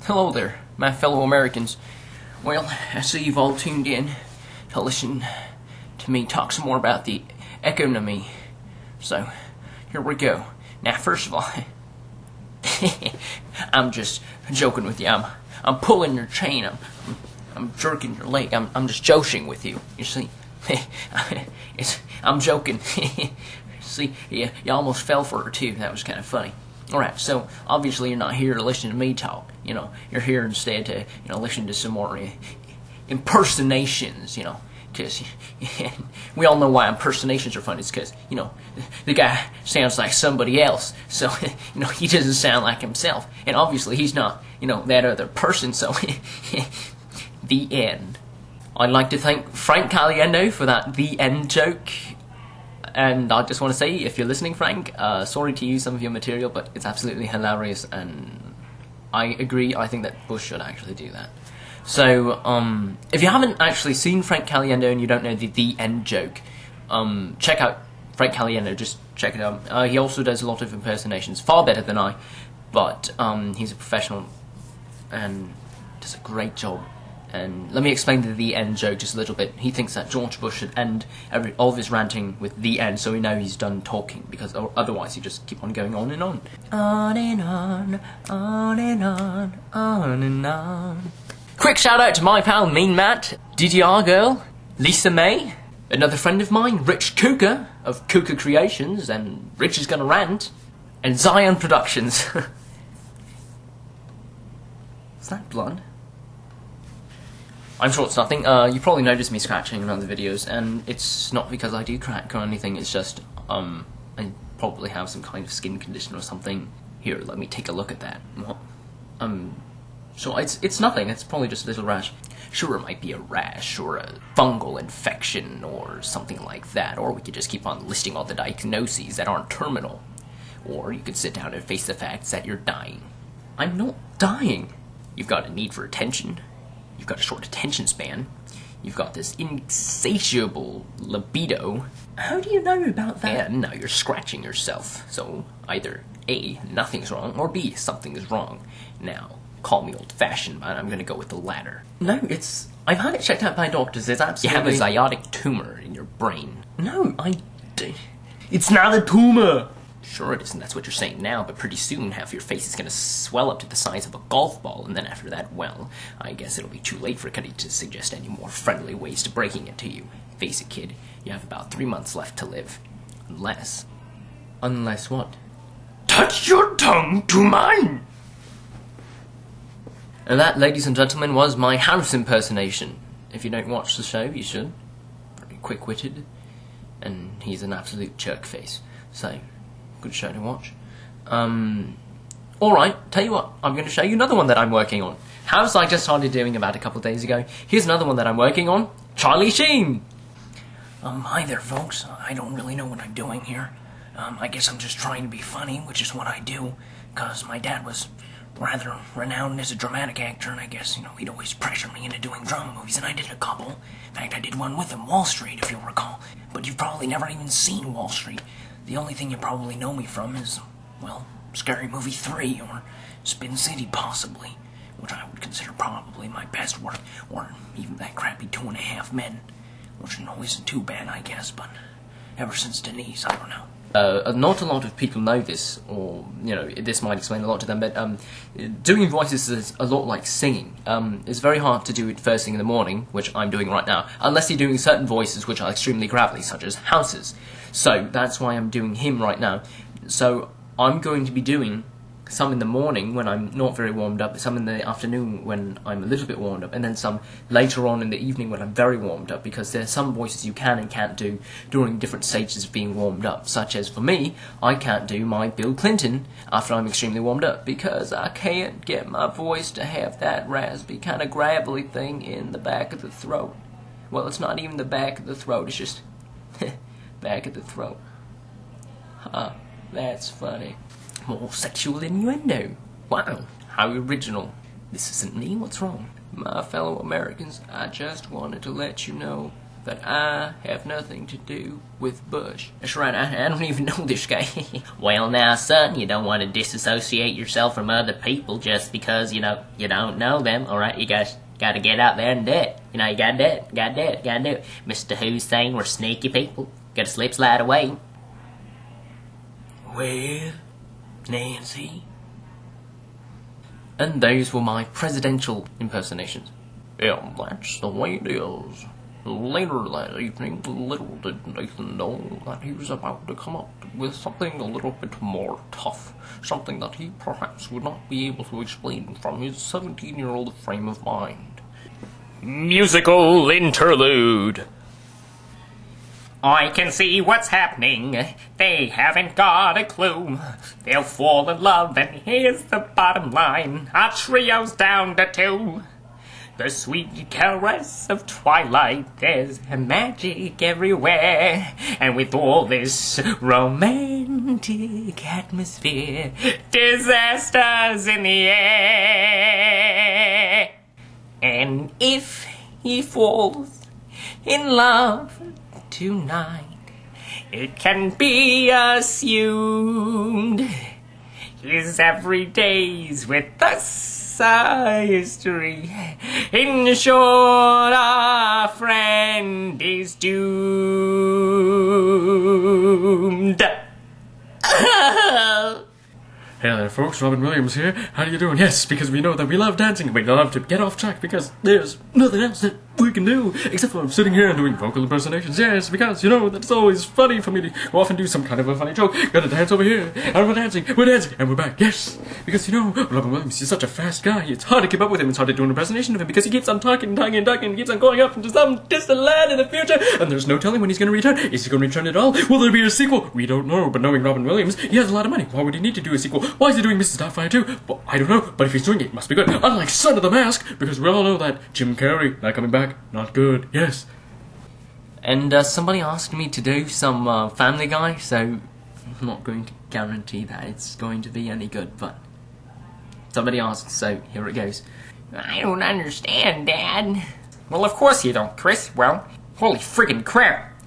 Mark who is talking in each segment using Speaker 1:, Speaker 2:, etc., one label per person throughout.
Speaker 1: Hello there, my fellow Americans. Well, I see you've all tuned in to listen to me talk some more about the economy. So, here we go. Now, first of all, I'm just joking with you. I'm pulling your chain. I'm jerking your leg. I'm just joshing with you. You see, I'm joking. See, you almost fell for it too. That was kind of funny. All right, so obviously you're not here to listen to me talk. You know, you're here instead to listen to some more impersonations. You know, because we all know why impersonations are fun. It's because the guy sounds like somebody else, so he doesn't sound like himself, and obviously he's not that other person. So the end. I'd like to thank Frank Caliendo for that the end joke. And I just want to say, if you're listening, Frank, sorry to use some of your material, but it's absolutely hilarious, and I agree. I think that Bush should actually do that. So, if you haven't actually seen Frank Caliendo and you don't know the end joke, check out Frank Caliendo. Just check it out. He also does a lot of impersonations, far better than I, but he's a professional and does a great job. And let me explain the end joke just a little bit. He thinks that George Bush should end all of his ranting with the end, so we know he's done talking, because otherwise he just keep on going on and on. On and on, on and on, on and on. Quick shout out to my pal Mean Matt, DDR Girl, Lisa May, another friend of mine, Rich Kuka of Kuka Creations, and Rich is Gonna Rant, and Zion Productions. Is that blood? I'm sure it's nothing. You probably noticed me scratching in other videos, and it's not because I do crack or anything, it's just, I probably have some kind of skin condition or something. Here, let me take a look at that. What? So it's nothing, it's probably just a little rash. Sure, it might be a rash, or a fungal infection, or something like that, or we could just keep on listing all the diagnoses that aren't terminal. Or you could sit down and face the facts that you're dying. I'm not dying. You've got a need for attention. You've got a short attention span. You've got this insatiable libido. How do you know about that? And now you're scratching yourself. So either A, nothing's wrong, or B, something is wrong. Now, call me old-fashioned, but I'm gonna go with the latter. No, I've had it checked out by doctors. There's absolutely... You have a zygotic tumor in your brain. No, it's not a tumor! Sure it is, and that's what you're saying now, but pretty soon half your face is going to swell up to the size of a golf ball, and then after that, well, I guess it'll be too late for Cuddy to suggest any more friendly ways to breaking it to you. Face it, kid, you have about 3 months left to live. Unless what? Touch your tongue to mine! And that, ladies and gentlemen, was my house impersonation. If you don't watch the show, you should. Very quick-witted, and he's an absolute jerk-face. So... good show to watch. Alright, tell you what, I'm going to show you another one that I'm working on. House I just started doing about a couple of days ago. Here's another one that I'm working on. Charlie Sheen! Hi there, folks. I don't really know what I'm doing here. I guess I'm just trying to be funny, which is what I do, because my dad was rather renowned as a dramatic actor, and I guess, he'd always pressure me into doing drama movies, and I did a couple. In fact, I did one with him, Wall Street, if you'll recall. But you've probably never even seen Wall Street. The only thing you probably know me from is, well, Scary Movie 3, or Spin City, possibly, which I would consider probably my best work, or even that crappy 2.5 Men, which isn't too bad, I guess, but ever since Denise, I don't know. Not a lot of people know this, or, this might explain a lot to them, but doing voices is a lot like singing. It's very hard to do it first thing in the morning, which I'm doing right now, unless you're doing certain voices which are extremely gravelly, such as House's. So, that's why I'm doing him right now. So, I'm going to be doing some in the morning when I'm not very warmed up, some in the afternoon when I'm a little bit warmed up, and then some later on in the evening when I'm very warmed up, because there are some voices you can and can't do during different stages of being warmed up, such as, for me, I can't do my Bill Clinton after I'm extremely warmed up, because I can't get my voice to have that raspy, kind of gravelly thing in the back of the throat. Well, it's not even the back of the throat, it's just back of the throat. Huh, that's funny. More sexual innuendo. Wow, how original. This isn't me, what's wrong? My fellow Americans, I just wanted to let you know But I have nothing to do with Bush. That's right, I don't even know this guy. Well now, son, you don't want to disassociate yourself from other people just because, you don't know them, alright? You guys gotta get out there and do it. You gotta do it, gotta do it, gotta do it. Mr. Hussein, we're sneaky people. Gotta slide away. Well, Nancy. And those were my presidential impersonations. Yeah, that's the way it is. Later that evening, little did Nathan know that he was about to come up with something a little bit more tough. Something that he perhaps would not be able to explain from his 17-year-old frame of mind. Musical interlude. I can see what's happening. They haven't got a clue. They'll fall in love, and here's the bottom line. Our trio's down to 2. The sweet caress of twilight, there's magic everywhere. And with all this romantic atmosphere, disasters in the air. And if he falls in love tonight, it can be assumed his everydays with us are history. In short, our friend is doomed.
Speaker 2: Hey there folks, Robin Williams here. How are you doing? Yes, because we know that we love dancing, we love to get off track because there's nothing else that we can do except for sitting here and doing vocal impersonations. Yes, because that's always funny for me to go off and do some kind of a funny joke. Gotta dance over here, and we're dancing, and we're back. Yes, because Robin Williams is such a fast guy, it's hard to keep up with him. It's hard to do an impersonation of him because he keeps on talking, and keeps on going up into some distant land in the future, and there's no telling when he's gonna return. Is he gonna return at all? Will there be a sequel? We don't know, but knowing Robin Williams, he has a lot of money. Why would he need to do a sequel? Why is he doing Mrs. Doubtfire too? Well, I don't know, but if he's doing it, it must be good. Unlike Son of the Mask, because we all know that Jim Carrey, not coming back, not good. Yes.
Speaker 1: And somebody asked me to do some Family Guy, so I'm not going to guarantee that it's going to be any good, but somebody asked, so here it goes. I don't understand, Dad. Well, of course you don't, Chris. Well, holy friggin' crap.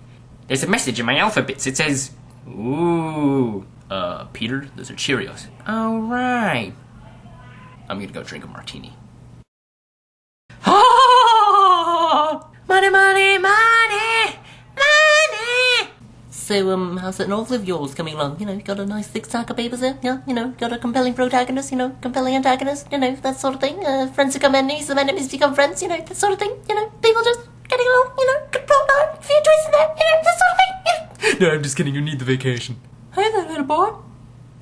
Speaker 1: There's a message in my alphabets. It says, ooh. Peter, those are Cheerios. Oh, right. I'm gonna go drink a martini. Money, money, money, money. So, how's that novel of yours coming along? Got a nice thick stack of papers there? Yeah, got a compelling protagonist, compelling antagonist, that sort of thing. Friends become enemies, some enemies become friends, that sort of thing. People just getting along, good plot line, few twists in there, that sort of thing.
Speaker 2: No, I'm just kidding, you need the vacation.
Speaker 1: Hey there, little boy.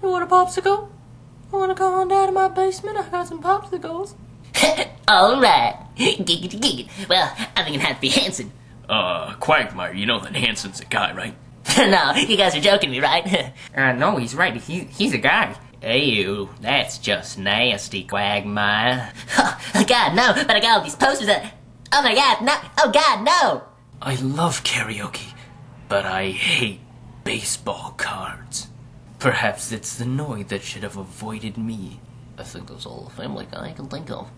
Speaker 1: You want a popsicle? You wanna come on down to my basement? I got some popsicles. Alright. Giggity giggity. Well, I think it had to be Hanson.
Speaker 2: Quagmire, you know that Hanson's a guy, right?
Speaker 1: No, you guys are joking me, right? No, he's right. He's a guy. Ew, that's just nasty, Quagmire. Oh, God, no, but I got all these posters that... Oh my God, no! Oh God, no!
Speaker 2: I love karaoke, but I hate baseball cards. Perhaps it's the Noid that should have avoided me. I think that's all the Family Guy I can think of.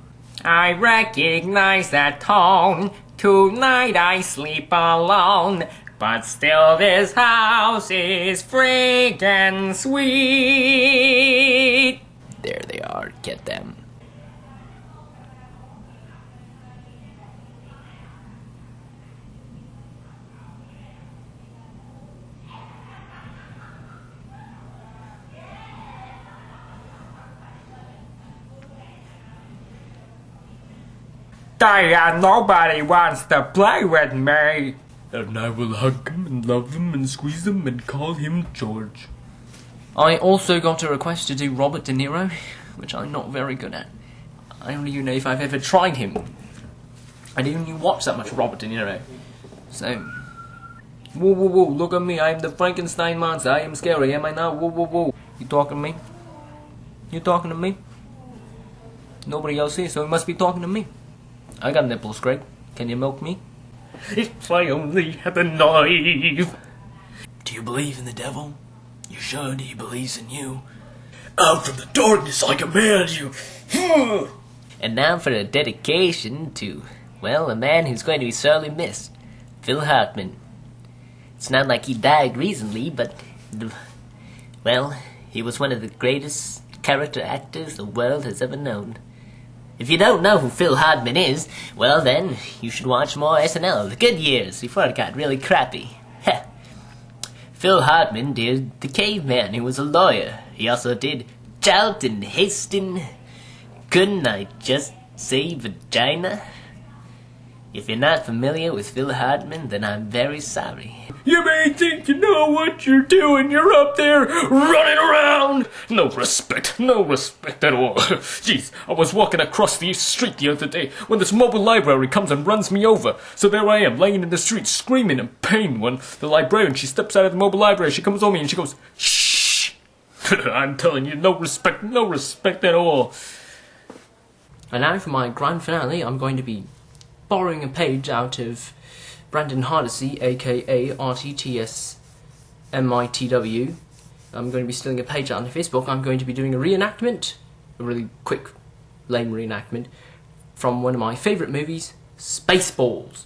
Speaker 1: I recognize that tone. Tonight I sleep alone. But still this house is friggin' sweet.
Speaker 2: There they are, get them.
Speaker 1: Nobody wants to play with me.
Speaker 2: And I will hug him and love him and squeeze him and call him George.
Speaker 1: I also got a request to do Robert De Niro, which I'm not very good at. I don't even know if I've ever tried him. I didn't even watch that much Robert De Niro. So... Whoa, whoa, whoa, look at me, I am the Frankenstein monster. I am scary, am I now? Whoa, whoa, whoa. You talking to me? You talking to me? Nobody else here, so you must be talking to me. I got nipples, Greg. Can you milk me?
Speaker 2: If I only had a knife. Do you believe in the devil? You should. He believes in you. Out from the darkness I command you.
Speaker 1: And now for a dedication to, well, a man who's going to be sorely missed. Phil Hartman. It's not like he died recently, but, well, he was one of the greatest character actors the world has ever known. If you don't know who Phil Hartman is, well then, you should watch more SNL, the good years, before it got really crappy. Heh. Phil Hartman did The Caveman, who was a lawyer. He also did Charlton Heston. Couldn't I just say vagina? If you're not familiar with Phil Hartman, then I'm very sorry.
Speaker 2: You may think you know what you're doing. You're up there running around. No respect at all. Jeez, I was walking across the street the other day when this mobile library comes and runs me over. So there I am, laying in the street, screaming in pain when the librarian, she steps out of the mobile library, she comes over me and she goes, shh. I'm telling you, no respect at all.
Speaker 1: And now for my grand finale, I'm going to be borrowing a page out of Brandon Hardesty, aka RTTSMITW. I'm going to be stealing a page out on Facebook. I'm going to be doing a reenactment, a really quick, lame reenactment, from one of my favourite movies, Spaceballs.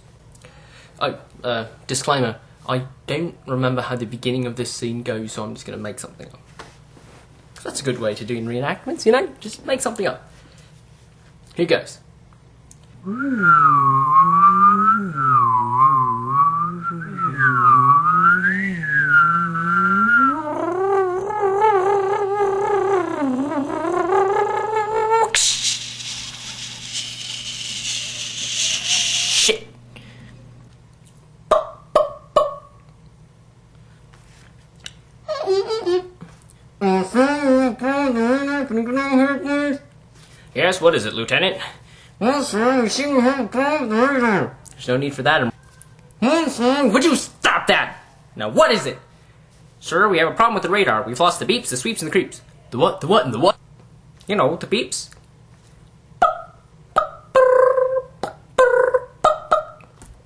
Speaker 1: Oh, disclaimer, I don't remember how the beginning of this scene goes, so I'm just going to make something up. That's a good way to do reenactments, you know? Just make something up. Here goes. Shit. Yes, what is it, Lieutenant? There's no need for that. Would you stop that? Now, what is it? Sir, we have a problem with the radar. We've lost the beeps, the sweeps, and the creeps. The what, and the what? You know, the beeps.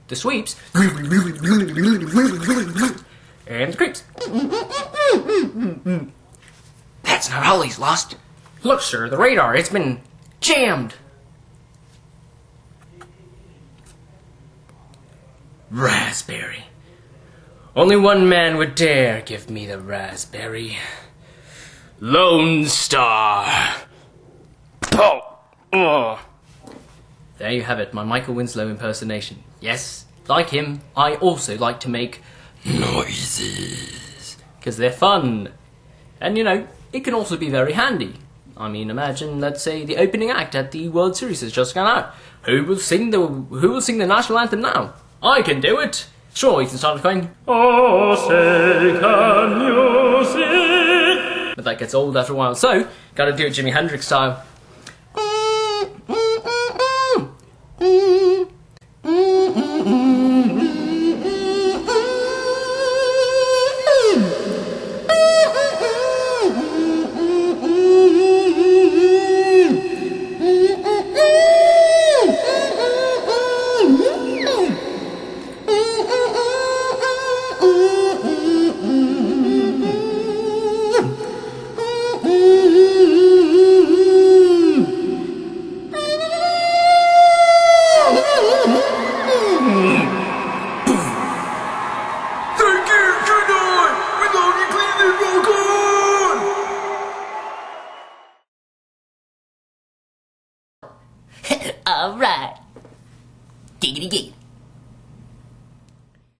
Speaker 1: The sweeps. And the creeps. That's not all he's lost. Look, sir, the radar, it's been jammed. Raspberry. Only one man would dare give me the raspberry. Lone Star. Oh. There you have it, my Michael Winslow impersonation. Yes, like him, I also like to make noises. Because they're fun. And you know, it can also be very handy. I mean, imagine, let's say, the opening act at the World Series has just gone out. Who will sing the national anthem now? I can do it! Sure, you can start going, oh, say, can you sing? But that gets old after a while, so, gotta do it Jimi Hendrix style. Alright. Giggity gig.